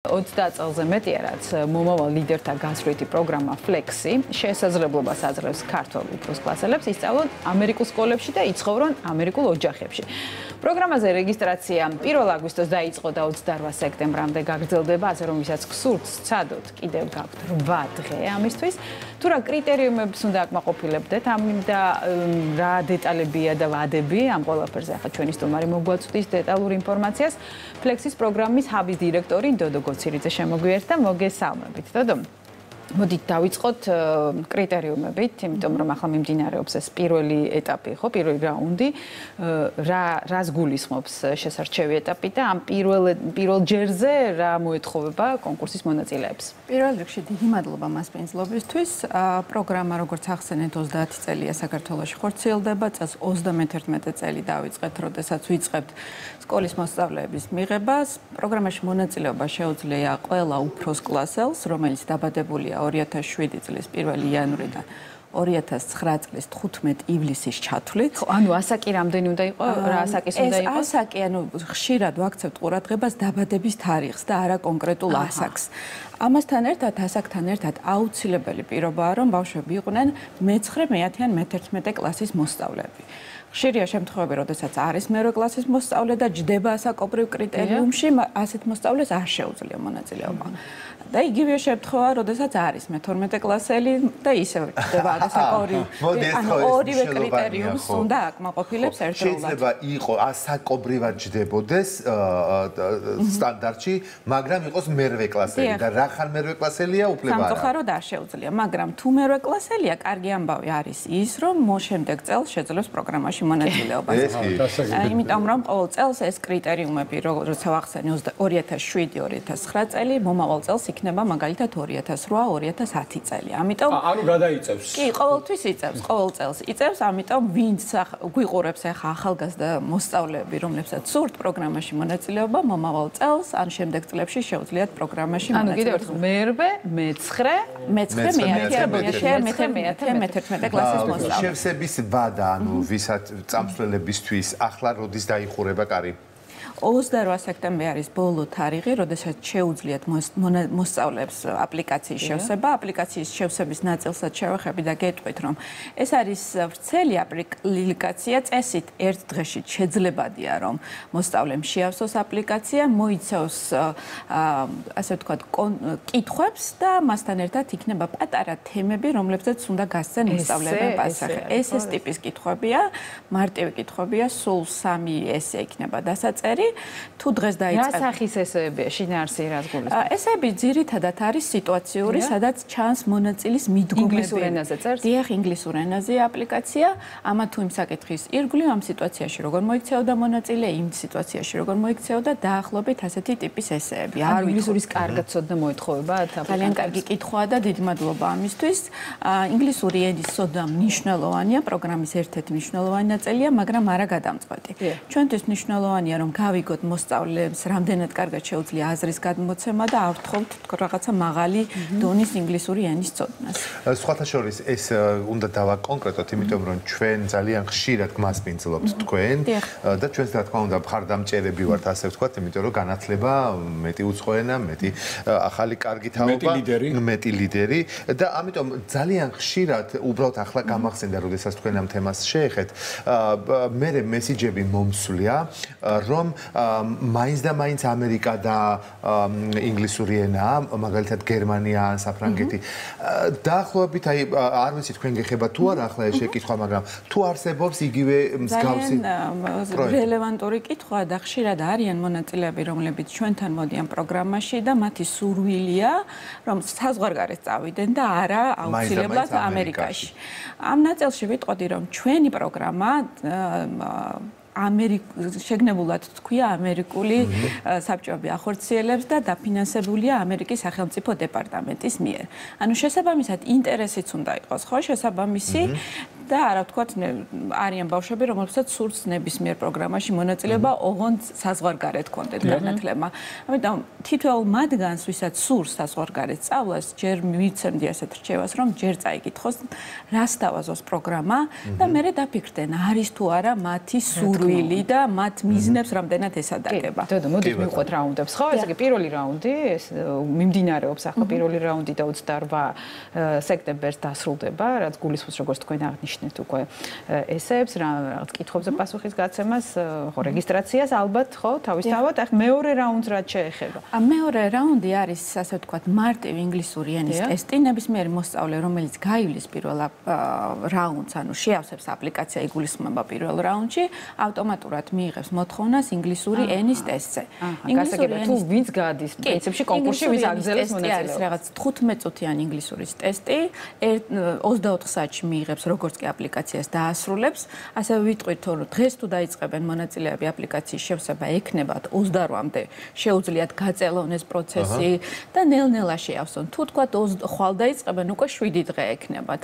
20 წელზე მეტია, რაც მომავალ ლიდერთა გასვლითი პროგრამა Flexi შესაძლებლობას აძლევს ქართველ უფროს კლასელებს ისწავლონ ამერიკულ სკოლებში და იცხოვრონ ამერიკულ ოჯახებში. პროგრამაზე რეგისტრაცია 1 აგვისტოს დაიწყო და 28 სექტემბრამდე გაგრძელდება, ასე რომ ვისაც გსურთ სცადოთ, კიდევ გაქვთ 8 დღე ამისთვის. თუ რა კრიტერიუმებს უნდა აკმაყოფილებდეთ, და რა დეტალებია და ვადები ამ ყველაფერზე ახლა ჩვენი სტუმარი მოგვაწვდის დეტალურ ინფორმაციას. Flexis პროგრამის ჰაბის დირექტორი დოდო გოცირიძე შემოგვიერთდა, მოგესალმებით. დოდო, მოდით დავიწყოთ კრიტერიუმებით, იმიტომ რომ ახლა მიმდინარეობს ეს პირველი ეტაპი, ხო, პირველი რაუნდი. რას გულისხმობს შესარჩევი ეტაპი და ამ პირველ ჯერზე რა მოეთხოვება კონკურსის მონაწილეებს? პირველ რიგში დიდი მადლობა მასპინძლობისთვის. პროგრამა, როგორც ახსენეთ, 30 წელია საქართველოში ხორციელდება, წელს 31 წელი დავიწყეთ, როდესაც ვიწყებთ სკოლის მოსწავლეების მიღებას. პროგრამაში მონაწილეობა შეუძლია ყველა უფროს კლასელს, რომელიც დაბადებულია 2007 წლის 1 იანვრიდან 2009 წლის 15 ივლისის ჩათვლით. ანუ ასაკი რამდენი უნდა იყოს? რა ასაკის უნდა იყოს? ეს ასაკი, ხშირად ვაქცევთ ყურადღებას დაბადების თარიღს და არა კონკრეტულ ასაკს. ამასთან ერთად, ასაკთან ერთად აუცილებელი პირობაა, რომ ბავშვები იყვნენ მე-9, მე-10 ან მე-11 კლასის მოსწავლეები. ხშირია შემთხვევები, როდესაც არის მე-8 კლასის მოსწავლე და ჯდება ასაკობრივ კრიტერიუმში, ასეთ მოსწავლეს არ შეუძლია მონაწილეობა. და იგივე შემთხვევაა, როდესაც არის მე-12 კლასელი და ისევ ჯდება ასაკობრივ, ორივე კრიტერიუმს უნდა აკმაყოფილებს ერთდროულად. შეიძლება იყო ასაკობრივად ჯდებოდეს სტანდარტში, მაგრამ იყოს მე-8 კლასელი და რახან მე-8 კლასელია უფლება არა. სამწუხაროდ არ შეუძლია, მაგრამ თუ მე-8 კლასელია, კარგი ამბავი არის ის, რომ შემდგ წელს შეძლებს პროგრამაში მონაწილეობას. იმიტომ რომ ყოველ წელს ეს კრიტერიუმები, როგორც ვახსენე 2007-2009 წელი, მომავალ წელს იქნება მაგალითად 2008-2010 წელი. ამიტომ ანუ რა დაიწევს? კი, ყოველთვის იწევს, ყოველ წელს იწევს, ამიტომ ვინც გვიყურებს ახლა ახალგაზრდა მოსწავლეები, რომლებსაც სურთ პროგრამაში მონაწილეობა, მომავალ წელს ან შემდეგ წლებში შეუძლიათ პროგრამაში მონაწილეობა. ანუ კიდევ ერთხელ მე-11 კლასის მოსწავლე. შევსების ვადა, ანუ ვისაც წამსვლელებისთვის ახლა როდის დაიხურება კარი? 28 სექტემბერი არის ბოლო თარიღი, როდესაც შეუძლიათ მოსწავლეებს აპლიკაციის შევსება. აპლიკაციის შევსების ნაწილსაც შევეხები და გეტყვით, რომ ეს არის ვრცელი აპლიკაცია, წესით ერთ დღეში შეძლებადია, რომ მოსწავლემ შეავსოს აპლიკაცია, მოიცავს ასე ვთქვათ, კითხვებს და მასთან ერთად იქნება პატარა თემები, რომლებზეც უნდა გასცენ მოსწავლეებმა პასუხი. ეს ტიპის კითხვებია, მარტივი კითხვებია, სულ 3 ესე იქნება დასაწერი. თუ დღეს დაიწყება. რა სახის ესეებია, შინაარსი რას გულისხმობს? ესეები ძირითადად არის სიტუაციური, სადაც ჩანს მონაწილის მიდგომები. ინგლისურ ენაზე წერს? დიახ, ინგლისურ ენაზეა აპლიკაცია. ამა თუ იმ საკითხის ირგვლივ ამ სიტუაციაში როგორ მოიქცეოდა მონაწილე, იმ სიტუაციაში როგორ მოიქცეოდა, დაახლოებით ასეთი ტიპის ესეები. არ ინგლისურის კარგად ცოდნა მოეთხოვებათ? ძალიან კარგი კითხვაა და დიდი მადლობა ამისთვის. ინგლისური ენის ცოდნა მნიშვნელოვანია, პროგრამის ერთ-ერთი მნიშვნელოვანი ნაწილია, მაგრამ არა გადამწყვეტი. ჩვენთვის მნიშვნელოვანია, რომ გავიგოთ მოსწავლეებს, რამდენად კარგად შეუძლია აზრის გადმოცემა და არ ვთხოვთ რაღაცა მაღალი დონის ინგლისური ენის ცოდნას. სხვათა შორის ეს უნდა დავაკონკრეტოთ, იმიტომ რომ ჩვენ ძალიან ხშირად გმასპინძლობთ თქვენ და ჩვენს რა თქმა უნდა მხარდამჭერები ვართ, ასე ვთქვათ, იმიტომ რომ განათლება მეტი უცხო ენა, მეტი ახალი კარგი თაობა, მეტი ლიდერი და ამიტომ ძალიან ხშირად უბრალოდ ახლა გამახსენდა, როდესაც თქვენ ამ თემას შეეხეთ, მე მესიჯები მომსვლია, რომ მაინც და მაინც ამერიკა და ინგლისური ენაა, მაგალითად გერმანია ან საფრანგეთი. დაახლოებით არ ვიცი თქვენ გეხება თუ არა ახლა ეს შეკითხვა, მაგრამ თუ არსებობს იგივე მსგავსი რელევანტური კითხვაა და ხშირად არიან მონაწილეები, რომლებიც ჩვენთან მოდიან პროგრამაში და მათი სურვილია, რომ საზღვარგარეთ წავიდნენ და არა აუცილებლად ამერიკაში. ამ ნაწილში ვიტყოდი, რომ ჩვენი პროგრამა შეგნებულად თქვია ამერიკული საბჭოები ახორციელებს და დაფინანსებულია ამერიკის სახელმწიფო დეპარტამენტის მიერ. ანუ შესაბამისად ინტერესიც უნდა იყოს, ხო, შესაბამისი და არა ვთქვათ, არიან ბავშვები, რომლებსაც სურს ნებისმიერ პროგრამაში მონაწილეობა, ოღონდ საზღვარგარეთ კონტენტ განათლება. ამიტომ თითოეულ მათგანს, ვისაც სურს საზღვარგარეთ სწავლას, ჯერ მივიცემდი ასეთ რჩევას, რომ ჯერ წაიკითხოს, რა სთავაზობს პროგრამა და მერე დაფიქრდნენ, არის თუ არა მათი სურვილი და მათ მიზნებს რამდენად ესადაგება. დოდო, მოდით მივყვეთ რაუნდებს, ხო? ესე იგი პირველი რაუნდი, ეს მიმდინარეობს ახლა პირველი რაუნდი და 28 სექტემბერს დასრულდება, რაც გულისხმობს როგორც თქვენ აღნიშნეთ უკვე ესეებს, რაღაც კითხვებზე პასუხის გაცემას, ხო, რეგისტრაციას ალბათ, ხო, თავისთავად. ახლა მეორე რაუნდს რაც შეეხება. მეორე რაუნდი არის, ასე ვთქვათ, მარტივი ინგლისური ენის ტესტი, ნებისმიერი მოსწავლე, რომელიც გაივლის პირველ რაუნდს, ანუ შეავსებს აპლიკაცია იგულისხმება პირველ რაუნდში, ავტომატურად მიიღებს მოთხოვნას ინგლისური ენის ტესტზე. ინგლისური ენის თუ ვინც გადის პრინციპში კონკურსში, ვინც აგზელებს მონაწილეობას. არის რაღაც 15 წუთიანი ინგლისურის ტესტი, 24 საათში მიიღებს როგორც კი აპლიკაციას დაასრულებს, ასევე ვიტყვით, რომ დღეს თუ დაიწყებენ მონაწილეები აპლიკაციის შევსება, ექნებათ 28-მდე შეუძლიათ გაწელოვნეს პროცესი და ნელ-ნელა შეავსონ. თუ თქვათ ხვალ დაიწყებენ, უკვე 7 დღე ექნებათ.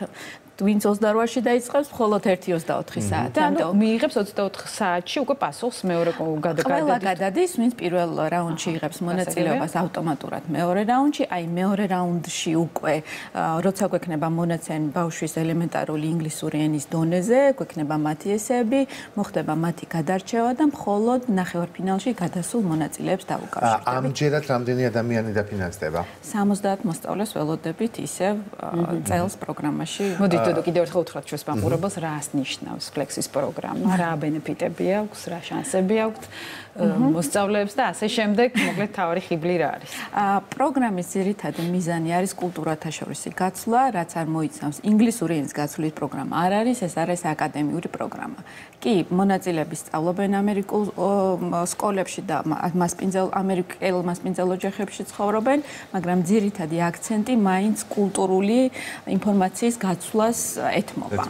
ვინც 28-ში დაიწყებს, მხოლოდ 1-24 საათი. ანუ მიიღებს 24 საათში უკვე პასუხს მეორე ყველა გადადის, ვინც პირველ რაუნდში იღებს მონაწილეობას ავტომატურად მეორე რაუნდში, აი მეორე რაუნდში უკვე როცა გვექნება მონაცემი ბავშვის ელემენტარული ინგლისური ენის დონეზე, გვექნება მათი ესეები, მოხდება მათი გადარჩევა და მხოლოდ ნახევარფინალში გადასულ მონაწილეებს დაუკავშირდება. ამჯერად რამდენი ადამიანი დაფინანსდება? 70 მოსწავლეს ველოდებით ისევ წელს პროგრამაში. მოდით დოდო კიდევ ერთხელ უთხრათ ჩვენს მაყურებელს, რას ნიშნავს Flex-ის პროგრამა, რა ბენეფიტები აქვს, რა შანსები აქვს მოსწავლეებს და ასე შემდეგ, მოკლედ თავი ხიბლი რა არის? პროგრამის ძირითადი მიზანი არის კულტურათაშორისი გაცვლა, რაც არ მოიცავს ინგლისური ენის გაცვლის პროგრამა. არ არის, ეს არის აკადემიური პროგრამა. კი, მონაწილეები სწავლობენ ამერიკულ სკოლებში და ამერიკელ მასპინძელ ოჯახებში ცხოვრობენ, მაგრამ ძირითადი აქცენტი მაინც კულტურული ინფორმაციის გაცვლას ეთმობა.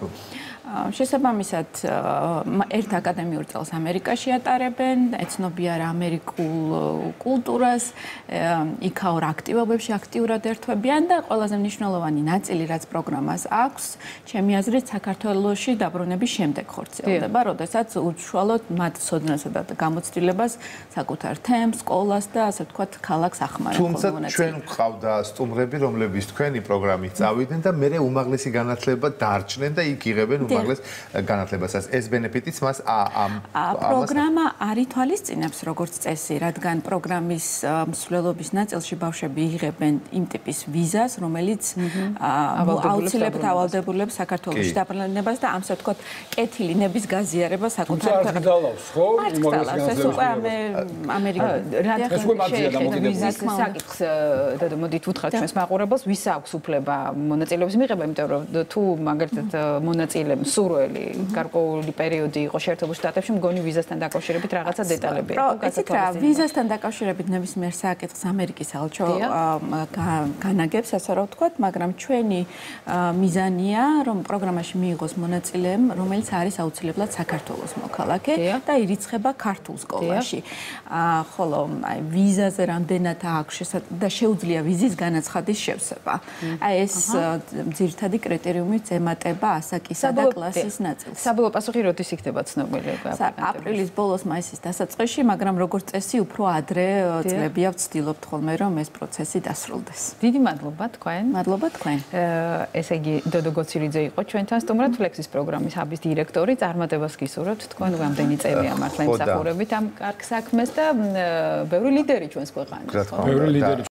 შესაბამისად, ერთ აკადემიურ წელს ამერიკაში ატარებენ, ეცნობიან ამერიკულ კულტურას, იქაურ აქტივობებში აქტიურად ერთვებიან და ყველაზე მნიშვნელოვანი ნაწილი, რაც პროგრამას აქვს, ჩემი აზრით, საქართველოში დაბრუნების შემდეგ ხორციელდება, როდესაც უშუალოდ მათ ცოდნასა და გამოცდილებას საკუთარ თემს, სკოლას და ასე ვთქვათ, ქალაქს ახმარებენ. თუმცა ჩვენ გვყავდა სტუმრები, რომლებიც თქვენი პროგრამით წავიდნენ და მერე უმაღლესი განათლება დარჩნენ და იქ იღებენ უმაღლეს განათლებასაც. ეს ბენეფიტიც მას პროგრამა არ ითვალისწინებს როგორც წესი, რადგან პროგრამის მსვლელობის ნაწილში ბავშვები იღებენ იმ ტიპის ვიზას, რომელიც აუცილებთ ავალდებულებს საქართველოში დაბრუნებას და ამას ვთქვათ, კეთილი ნების გაზიარება საკუთარ ქვეყანაში. ხო, ეს უკვე ვიზის საკითხს და მოდით უთხრათ ჩვენს მაყურებელს, ვის აქვს უფლება მონაწილეობის მიღება, იმიტომ რომ თუ მაგალითად მონაწილემ სურველი გარკვეული პერიოდი იყო შეერთებულ შტატებში, მგონი ვიზასთან დაკავშირებით რაღაცა დეტალები იყო გასათვალისწინებელი. ვიზასთან დაკავშირებით ნებისმიერ საკითხს ამერიკის ალჩო განაგებს, ასე რომ ვთქვათ, მაგრამ ჩვენი მიზანია, რომ პროგრამაში მიიღოს მონაწილე, რომელიც არის აუცილებლად საქართველოს მოქალაქე და ირიცხება ქართულ სკოლაში. ხოლო აი ვიზაზე რამდენად აქვს და შეუძლია ვიზის განაცხადის შევსება. აი ეს ძირითადი კრიტერიუმით ემატება ასაკისა და კლასის ნაწილს. საბოლოო პასუხი როდის იქნება ცნობილი? აპრილის ბოლოს, მაისის დასაწყისში, მაგრამ როგორც წესი, უფრო ადრე წლებია ვცდილობთ ხოლმე, რომ ეს პროცესი დასრულდეს. დიდი მადლობა თქვენ. მადლობა თქვენ. ესე იგი, დოდო გოცირიძე იყო ჩვენთან სტუმრად, Flex-ის პროგრამის ჰაბის დირექტორი. წარმატებას გისურვებთ თქვენ რამდენი წელია მართლა იმსახურებით ამ კარგ საქმეს და ბევრი ლიდერი ჩვენს ქვეყანაში. ბევრი ლიდერი